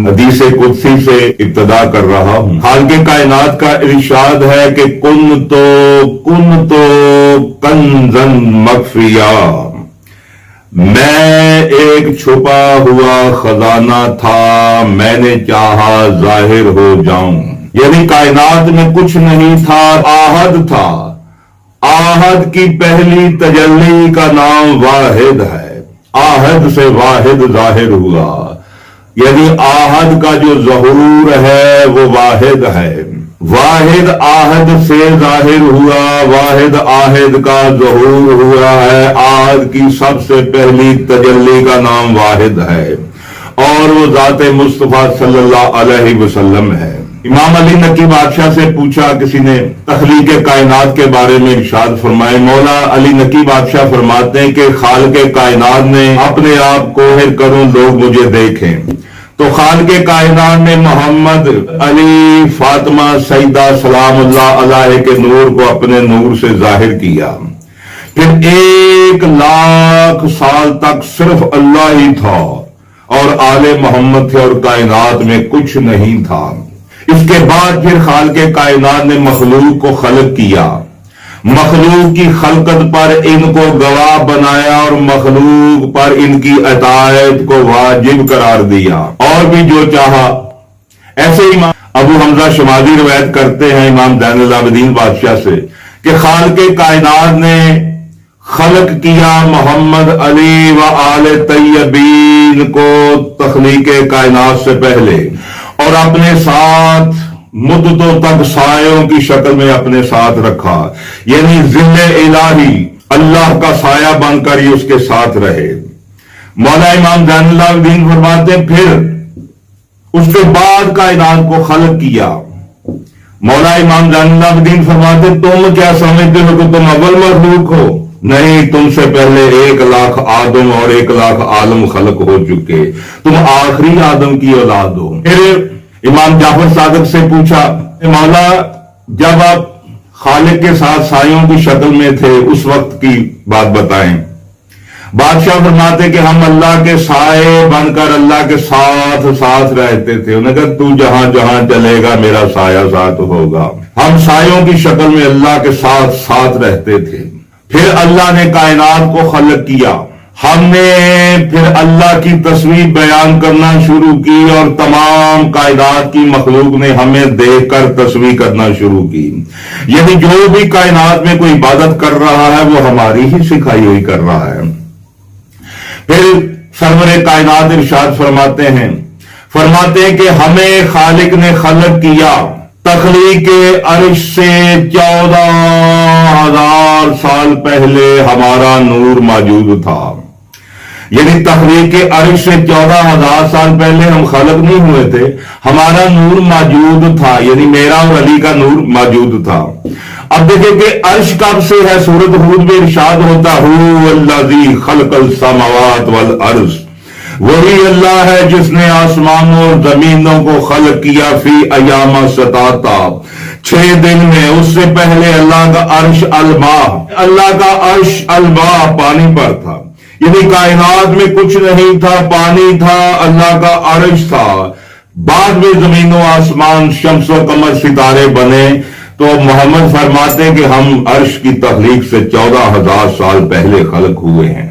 حدیث قدسی سے ابتدا کر رہا ہوں۔ خالق کائنات کا ارشاد ہے کہ کن تو کنزن مخفیا، میں ایک چھپا ہوا خزانہ تھا، میں نے چاہا ظاہر ہو جاؤں۔ یعنی کائنات میں کچھ نہیں تھا، آہد تھا۔ آہد کی پہلی تجلی کا نام واحد ہے، آہد سے واحد ظاہر ہوا، یعنی آہد کا جو ظہور ہے وہ واحد ہے، واحد آہد سے ظاہر ہوا، واحد آہد کا ظہور ہوا ہے۔ آہد کی سب سے پہلی تجلی کا نام واحد ہے اور وہ ذات مصطفیٰ صلی اللہ علیہ وسلم ہے۔ امام علی نقی بادشاہ سے پوچھا کسی نے تخلیق کائنات کے بارے میں، ارشاد فرمائے، مولا علی نقی بادشاہ فرماتے ہیں کہ خالق کائنات نے اپنے آپ کو ظاہر کروں لوگ مجھے دیکھیں، تو خالق کائنات نے محمد علی فاطمہ سیدہ سلام اللہ علیہ کے نور کو اپنے نور سے ظاہر کیا۔ پھر 1,00,000 سال تک صرف اللہ ہی تھا اور آل محمد تھے اور کائنات میں کچھ نہیں تھا۔ اس کے بعد پھر خالق کائنات نے مخلوق کو خلق کیا، مخلوق کی خلقت پر ان کو گواہ بنایا اور مخلوق پر ان کی اطاعت کو واجب قرار دیا، اور بھی جو چاہا۔ ایسے امام ابو حمزہ شمالی روایت کرتے ہیں امام زین العابدین بادشاہ سے کہ خالق کائنات نے خلق کیا محمد علی و آل طیبین کو تخلیق کائنات سے پہلے، اور اپنے ساتھ مدتوں تک سایوں کی شکل میں اپنے ساتھ رکھا، یعنی ظل الہی اللہ کا سایہ بن کر ہی اس کے ساتھ رہے۔ مولا امام زین العابدین فرماتے پھر اس کے بعد کائنات کو خلق کیا۔ مولا امام زین العابدین فرماتے تم کیا سمجھتے ہو کہ تم اول مخلوق ہو؟ نہیں، تم سے پہلے 1,00,000 آدم اور 1,00,000 عالم خلق ہو چکے، تم آخری آدم کی اولاد ہو۔ پھر امام جعفر صادق سے پوچھا مولا جب آپ خالق کے ساتھ سایوں کی شکل میں تھے اس وقت کی بات بتائیں۔ بادشاہ فرماتے کہ ہم اللہ کے سائے بن کر اللہ کے ساتھ رہتے تھے، انہوں نے کہا تو جہاں جہاں چلے گا میرا سایہ ساتھ ہوگا۔ ہم سایوں کی شکل میں اللہ کے ساتھ رہتے تھے۔ پھر اللہ نے کائنات کو خلق کیا، ہم نے پھر اللہ کی تصویر بیان کرنا شروع کی اور تمام کائنات کی مخلوق نے ہمیں دیکھ کر تصویر کرنا شروع کی، یعنی جو بھی کائنات میں کوئی عبادت کر رہا ہے وہ ہماری ہی سکھائی ہوئی کر رہا ہے۔ پھر سرور کائنات ارشاد فرماتے ہیں کہ ہمیں خالق نے خلق کیا تخلیق عرش سے 14,000 سال پہلے ہمارا نور موجود تھا، یعنی تخلیق عرش سے 14,000 سال پہلے ہم خلق نہیں ہوئے تھے، ہمارا نور موجود تھا، یعنی میرا اور علی کا نور موجود تھا۔ اب دیکھیں کہ عرش کب سے ہے، سورۃ ہود میں ارشاد ہوتا هو الذی خلق السماوات والارض، وہی اللہ ہے جس نے آسمانوں اور زمینوں کو خلق کیا فی ایام ستاتا 6 دن میں۔ اس سے پہلے اللہ کا عرش الماء، اللہ کا عرش الماء پانی پر تھا، یعنی کائنات میں کچھ نہیں تھا، پانی تھا، اللہ کا عرش تھا۔ بعد میں زمین و آسمان شمس و قمر ستارے بنے، تو محمد فرماتے کہ ہم عرش کی تخلیق سے 14,000 سال پہلے خلق ہوئے ہیں۔